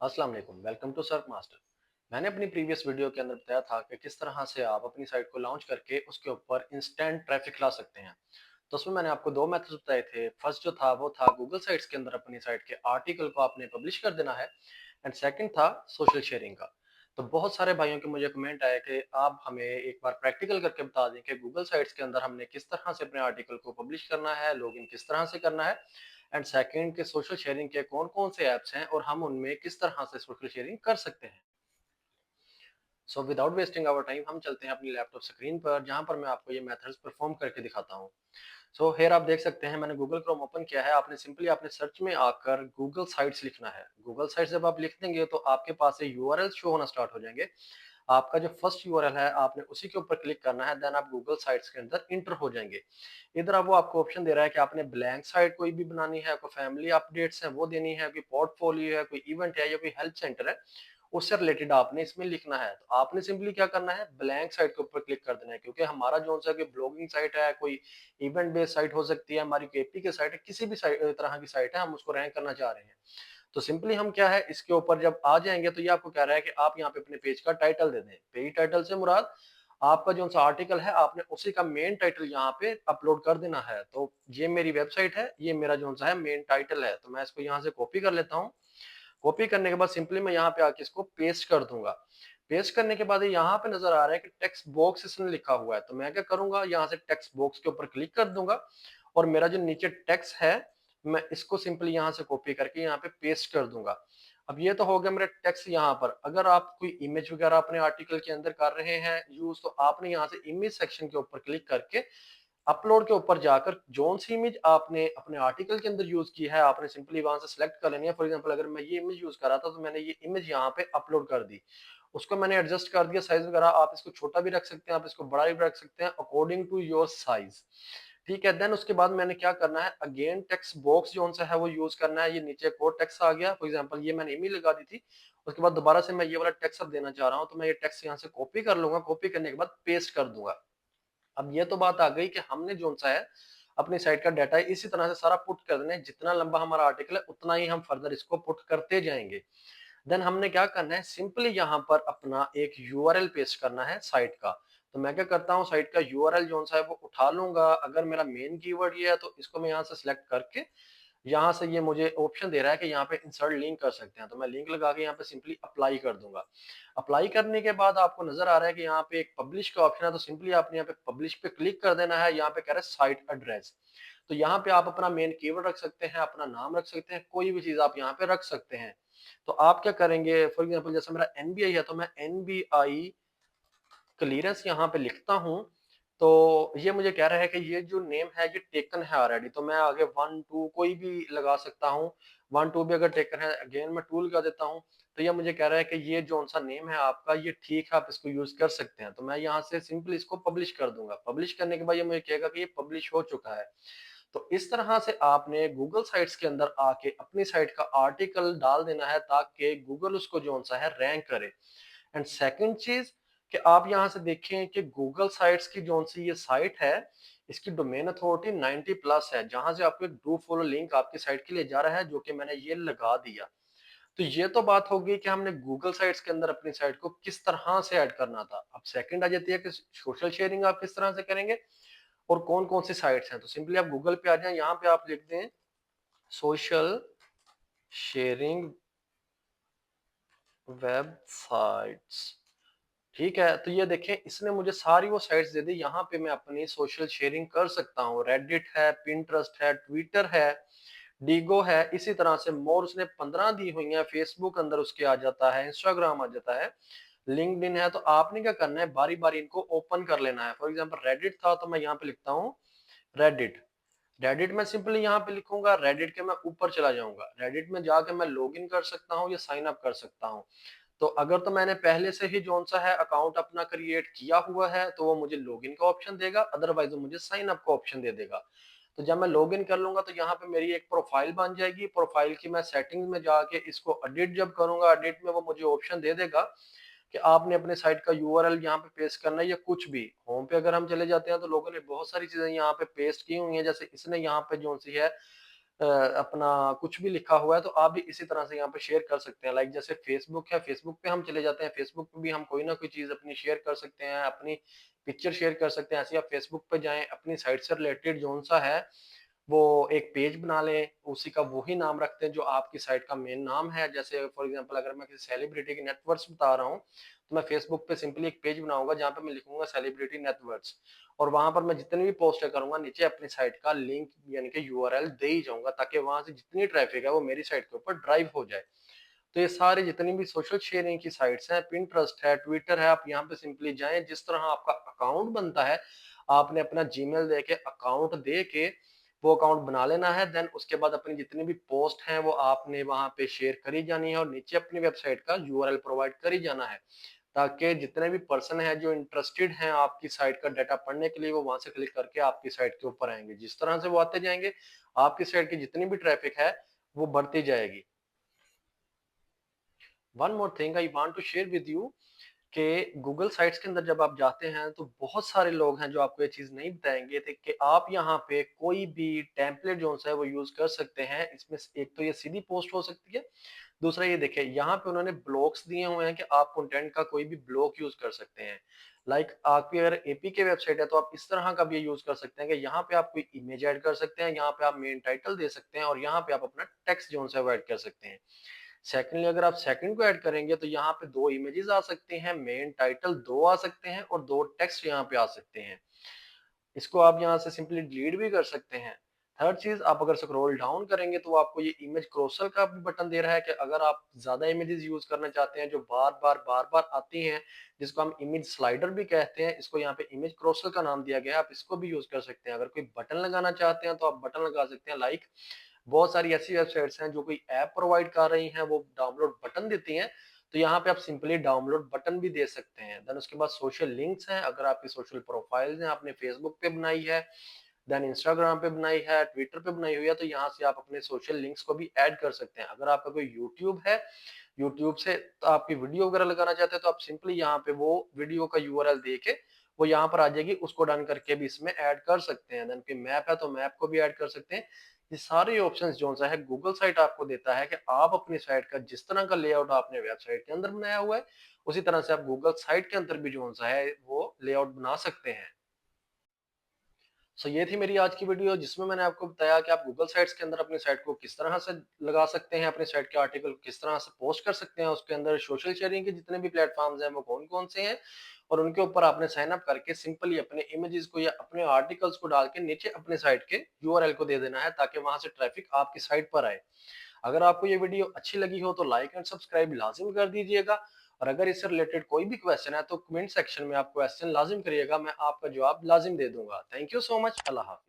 अस्सलाम वालेकुम, welcome to Surf master. मैंने अपनी प्रीवियस वीडियो के अंदर बताया था कि किस तरह से आप अपनी साइट को लॉन्च करके उसके ऊपर इंस्टेंट ट्रैफिक ला सकते हैं। तो उसमें मैंने आपको दो मेथड्स बताए थे। फर्स्ट जो था वो था गूगल साइट्स के अंदर अपनी साइट के आर्टिकल को आपने पब्लिश कर देना है, एंड सेकंड था सोशल शेयरिंग का। तो बहुत सारे भाइयों के मुझे कमेंट आए कि आप हमें एक बार प्रैक्टिकल करके बता दें कि गूगल साइट्स के अंदर हमने किस तरह से अपने आर्टिकल को पब्लिश करना है, लॉगिन किस तरह से करना है, एंड सेकंड के सोशल शेयरिंग के कौन-कौन से ऐप्स हैं और हम उनमें किस तरह से सोशल शेयरिंग कर सकते हैं। So without wasting our time हम चलते हैं अपनी लैपटॉप स्क्रीन पर, जहां पर मैं आपको ये मेथड्स परफॉर्म करके दिखाता हूं। सो हेयर आप देख सकते हैं मैंने गूगल क्रोम ओपन किया है। आपने सिंपली आपने सर्च में आकर गूगल साइट्स लिखना है। गूगल साइट्स जब आप लिख देंगे तो आपके पास ये यूआरएल शो होना स्टार्ट हो जाएंगे। आपका जो फर्स्ट यूआरएल है आपने उसी के ऊपर क्लिक करना है, देन आप गूगल साइट्स के अंदर इंटर हो जाएंगे। इधर अब वो आपको ऑप्शन दे रहा है कि आपने ब्लैंक साइट कोई भी बनानी है, कोई फैमिली अपडेट्स है वो देनी है, कोई पोर्टफोलियो है, कोई इवेंट है या कोई हेल्प सेंटर है, उससे रिलेटेड आपने इसमें लिखना है। तो आपने सिंपली क्या करना है, ब्लैंक साइट के ऊपर क्लिक कर देना है, क्योंकि हमारा जो सा कि ब्लॉगिंग साइट है, कोई इवेंट बेस्ड साइट हो सकती है, हमारी केपी की साइट है, किसी भी तरह की साइट है, हम उसको रैंक करना चाह रहे हैं। तो सिंपली हम क्या है, इसके ऊपर जब आ जाएंगे तो ये आपको कह रहा है कि आप यहाँ पे अपने पेज का टाइटल दे दें। पेज टाइटल से मुराद आपका जो सा आर्टिकल है आपने उसी का मेन टाइटल यहाँ पे अपलोड कर देना है। तो ये मेरी वेबसाइट है, ये मेरा जो सा है मेन टाइटल है। तो मैं इसको यहाँ से कॉपी कर लेता हूँ। कॉपी करने के बाद सिंपली मैं यहाँ पे आके इसको पेस्ट कर दूंगा। पेस्ट करने के बाद यहाँ पे नजर आ रहा है कि टेक्स्ट बॉक्स इसने लिखा हुआ है, तो मैं क्या करूंगा, यहाँ से टेक्स्ट बॉक्स के ऊपर क्लिक कर दूंगा और मेरा जो नीचे टेक्स्ट है मैं इसको सिंपली यहाँ से कॉपी करके यहाँ पे पेस्ट कर दूंगा। अब ये तो हो गया मेरा टेक्स्ट। यहाँ पर अगर आप कोई इमेज वगैरह अपने आर्टिकल के अंदर कर रहे हैं यूज, तो आपने यहाँ से इमेज सेक्शन के ऊपर क्लिक करके अपलोड के ऊपर जाकर जोन सी इमेज आपने अपने आर्टिकल के अंदर यूज की है आपने सिंपली वहां से सिलेक्ट कर लेनी है। फॉर एग्जांपल अगर मैं ये इमेज यूज कर रहा था तो मैंने ये इमेज यहाँ पे अपलोड कर दी, उसको मैंने एडजस्ट कर दिया साइज वगैरह। आप इसको छोटा भी रख सकते हैं, आप इसको बड़ा भी रख सकते हैं अकॉर्डिंग टू योर साइज। ठीक है, देन उसके बाद मैंने क्या करना है, अगेन टेक्स्ट बॉक्स जो सा है वो यूज करना है। ये नीचे एक और टेक्स्ट आ गया, फॉर एग्जांपल ये मैंने इमेज लगा दी थी, उसके बाद दोबारा से मैं ये वाला टेक्स्ट अब देना चाह रहा हूँ, तो मैं ये टेक्स्ट यहाँ से कॉपी कर लूंगा। कॉपी करने के बाद पेस्ट कर दूंगा। अब ये तो बात आ गई कि हमने जो सा है अपनी साइट का डाटा इसी तरह से सारा पुट कर देना है। जितना लंबा हमारा आर्टिकल है उतना ही हम फर्दर इसको पुट करते जाएंगे। देन हमने क्या करना है, सिंपली यहाँ पर अपना एक यूआरएल पेस्ट करना है साइट का। तो मैं क्या करता हूँ, साइट का यूआरएल जो सा है वो उठा लूंगा। अगर मेरा मेन कीवर्ड ये है तो इसको मैं यहाँ से सिलेक्ट करके यहाँ से ये मुझे ऑप्शन दे रहा है कि यहाँ पे इंसर्ट लिंक कर सकते हैं, तो मैं लिंक लगा के यहाँ पे सिंपली अप्लाई कर दूंगा। अप्लाई करने के बाद आपको नजर आ रहा है कि यहाँ पे एक पब्लिश का ऑप्शन है, तो सिंपली आपने यहाँ पे पब्लिश पे क्लिक कर देना है। यहाँ पे कह रहा है साइट एड्रेस, तो यहाँ पे आप अपना मेन कीवर्ड रख सकते हैं, अपना नाम रख सकते हैं, कोई भी चीज आप यहाँ पे रख सकते हैं। तो आप क्या करेंगे, फॉर एग्जाम्पल जैसे मेरा एनबीआई है तो मैं एनबीआई क्लियरेंस यहाँ पे लिखता हूँ। तो ये मुझे कह रहा है कि ये जो नेम है ये टेकन है ऑलरेडी, तो मैं आगे 1 2 कोई भी लगा सकता हूँ। 1 2 भी अगर टेकन है, अगेन मैं 2 लगा देता हूँ। तो ये मुझे कह रहा है कि ये जो सा नेम है आपका ये ठीक है, आप इसको यूज कर सकते हैं। तो मैं यहाँ से सिंपली इसको पब्लिश कर दूंगा। पब्लिश करने के बाद ये मुझे कहेगा कि ये पब्लिश हो चुका है। तो इस तरह से आपने गूगल साइट्स के अंदर आके अपनी साइट का आर्टिकल डाल देना है ताकि गूगल उसको जो सा है रैंक करे। एंड सेकंड चीज कि आप यहां से देखें कि गूगल साइट्स की जो सी ये साइट है इसकी डोमेन अथॉरिटी 90 प्लस है, जहां से आपको एक डू फॉलो लिंक आपकी साइट के लिए जा रहा है, जो कि मैंने ये लगा दिया। तो ये तो बात होगी कि हमने गूगल साइट्स के अंदर अपनी साइट को किस तरह से ऐड करना था। अब सेकंड आ जाती है कि सोशल शेयरिंग आप किस तरह से करेंगे और कौन कौन सी साइट्स हैं। तो सिंपली आप गूगल पे आ जाएं, यहाँ पे आप लिख दें सोशल शेयरिंग वेबसाइट्स। ठीक है, तो ये देखें इसने मुझे सारी वो साइट्स दे दी। यहाँ पे मैं अपनी सोशल शेयरिंग कर सकता हूँ। रेडिट है, पिंटरेस्ट है, ट्विटर है, डीगो है, इसी तरह से मोर उसने 15 दी हुई है। फेसबुक अंदर उसके आ जाता है, इंस्टाग्राम आ जाता है, लिंक्डइन है। तो आपने क्या करना है, बारी बारी इनको ओपन कर लेना है। फॉर एग्जाम्पल रेडिट था तो मैं यहाँ पे लिखता हूँ रेडिट। रेडिट में सिंपली यहाँ पे लिखूंगा, रेडिट के मैं ऊपर चला जाऊंगा। रेडिट में जाके मैं लॉग इन कर सकता हूँ या साइन अप कर सकता हूँ। तो अगर तो मैंने पहले से ही जोन सा है अकाउंट अपना क्रिएट किया हुआ है तो वो मुझे लॉगिन का ऑप्शन देगा, अदरवाइज वो मुझे साइन अप का ऑप्शन दे देगा। तो जब मैं लॉगिन कर लूंगा तो यहाँ पे मेरी एक प्रोफाइल बन जाएगी। प्रोफाइल की मैं सेटिंग्स में जाके इसको एडिट जब करूंगा, एडिट में वो मुझे ऑप्शन दे देगा कि आपने अपने साइट का यूआरएल यहाँ पे पेस्ट करना है या कुछ भी। होम पे अगर हम चले जाते हैं तो लोगों ने बहुत सारी चीजें यहाँ पे पेस्ट की हुई हैं, जैसे इसने यहाँ पे जो सी है अपना कुछ भी लिखा हुआ है तो आप भी इसी तरह से यहाँ पे शेयर कर सकते हैं। लाइक जैसे फेसबुक है, फेसबुक पे हम चले जाते हैं, फेसबुक पे भी हम कोई ना कोई चीज़ अपनी शेयर कर सकते हैं, अपनी पिक्चर शेयर कर सकते हैं। ऐसे ही आप फेसबुक पे जाएँ, अपनी साइट से रिलेटेड जौन-सा है वो एक पेज बना लें, उसी का वही नाम रखते हैं जो आपकी साइट का मेन नाम है। जैसे फॉर एग्ज़ाम्पल अगर मैं किसी सेलिब्रिटी के नेटवर्क्स बता रहा हूँ, तो मैं फेसबुक पे सिंपली एक पेज बनाऊँगा जहाँ पे मैं लिखूँगा सेलिब्रिटी नेटवर्क्स, और वहाँ पर मैं जितनी भी पोस्टें करूँगा नीचे अपनी साइट का लिंक यानी कि यूआरएल दे ही जाऊँगा, ताकि वहाँ से जितनी ट्रैफ़िक है वो मेरी साइट के ऊपर ड्राइव हो जाए। तो ये सारी जितनी भी सोशल शेयरिंग की साइट्स हैं, पिंटरेस्ट है, ट्विटर है, आप यहाँ पे सिंपली जाएँ, जिस तरह आपका अकाउंट बनता है, आपने अपना जीमेल देके अकाउंट दे के वो अकाउंट बना लेना है। देन उसके बाद अपनी जितनी भी पोस्ट हैं वो आपने वहाँ पे शेयर करी जानी है और नीचे अपनी वेबसाइट का यूआरएल प्रोवाइड करी जाना है, ताकि जितने भी पर्सन हैं जो इंटरेस्टेड हैं आपकी साइट का डाटा पढ़ने के लिए, वो वहाँ से क्लिक करके आपकी साइट के ऊपर आएँगे। जिस तरह से वो आते जाएँगे, आपकी साइट की जितनी भी ट्रैफ़िक है, वो बढ़ती जाएगी। One more thing I want to share with you कि गूगल साइट्स के अंदर जब आप जाते हैं तो बहुत सारे लोग हैं जो आपको ये चीज़ नहीं बताएँगे थे कि आप यहाँ पे कोई भी टेम्पलेट जो-सा है वो यूज़ कर सकते हैं। इसमें से एक तो ये सीधी पोस्ट हो सकती है, दूसरा ये देखिए यहाँ पे उन्होंने ब्लॉक्स दिए हुए हैं कि आप कंटेंट का कोई भी ब्लॉक यूज़ कर सकते हैं। लाइक आपकी अगर एपीके वेबसाइट है तो आप इस तरह का भी ये यूज़ कर सकते हैं कि यहाँ पे आप कोई इमेज ऐड कर सकते हैं, यहाँ पे आप मेन टाइटल दे सकते हैं और यहाँ पे आप अपना टेक्स्ट जो-सा है वो ऐड कर सकते हैं। सेकंडली अगर आप सेकंड को ऐड करेंगे तो यहाँ पे 2 इमेजेस आ सकते हैं, मेन टाइटल 2 आ सकते हैं और 2 टेक्स्ट यहाँ पे आ सकते हैं। इसको आप यहाँ से सिंपली डिलीट भी कर सकते हैं। थर्ड चीज़, आप अगर स्क्रॉल डाउन करेंगे तो आपको ये इमेज क्रॉसर का भी बटन दे रहा है कि अगर आप ज़्यादा इमेजेस यूज़ करना चाहते हैं जो बार-बार आती हैं, जिसको हम इमेज स्लाइडर भी कहते हैं, इसको यहाँ पे इमेज क्रॉसर का नाम दिया गया है, आप इसको भी यूज़ कर सकते हैं। अगर कोई बटन लगाना चाहते हैं तो आप बटन लगा सकते हैं। लाइक बहुत सारी ऐसी वेबसाइट्स हैं जो कोई ऐप प्रोवाइड कर रही हैं, वो डाउनलोड बटन देती हैं, तो यहाँ पे आप सिंपली डाउनलोड बटन भी दे सकते हैं। देन उसके बाद सोशल लिंक्स हैं, अगर आपकी सोशल प्रोफाइल्स हैं, आपने फेसबुक पे बनाई है, देन इंस्टाग्राम पे बनाई है, ट्विटर पे बनाई हुई है, तो यहाँ से आप अपने सोशल लिंक्स को भी ऐड कर सकते हैं। अगर आपका कोई यूट्यूब है, यूट्यूब से तो आपकी वीडियो वगैरह लगाना चाहते हैं, तो आप सिंपली यहाँ पे वो वीडियो का यूआरएल दे के वो यहाँ पर आ जाएगी, उसको डन करके भी इसमें ऐड कर सकते हैं। देन कोई मैप है तो मैप को भी ऐड कर सकते हैं। ये सारे ऑप्शंस जो-सा है गूगल साइट आपको देता है कि आप अपनी साइट का जिस तरह का लेआउट आपने वेबसाइट के अंदर बनाया हुआ है, उसी तरह से आप गूगल साइट के अंदर भी जो-सा है वो लेआउट बना सकते हैं। सो ये थी मेरी आज की वीडियो जिसमें मैंने आपको बताया कि आप गूगल साइट्स के अंदर अपनी साइट को किस तरह से लगा सकते हैं, अपनी साइट के आर्टिकल किस तरह से पोस्ट कर सकते हैं, उसके अंदर सोशल शेयरिंग के जितने भी प्लेटफॉर्म्स हैं वो कौन-कौन से हैं, और उनके ऊपर आपने साइन अप करके सिंपली अपने इमेजेस को या अपने आर्टिकल्स को डाल के नीचे अपने साइट के यूआरएल को दे देना है, ताकि वहां से ट्रैफिक आपकी साइट पर आए। अगर आपको ये वीडियो अच्छी लगी हो तो लाइक एंड सब्सक्राइब लाजिम कर दीजिएगा, और अगर इससे रिलेटेड कोई भी क्वेश्चन है तो कमेंट सेक्शन में आप क्वेश्चन लाजिम करिएगा, मैं आपका जवाब लाजिम दे दूंगा। Thank you so much. Allah Hafiz.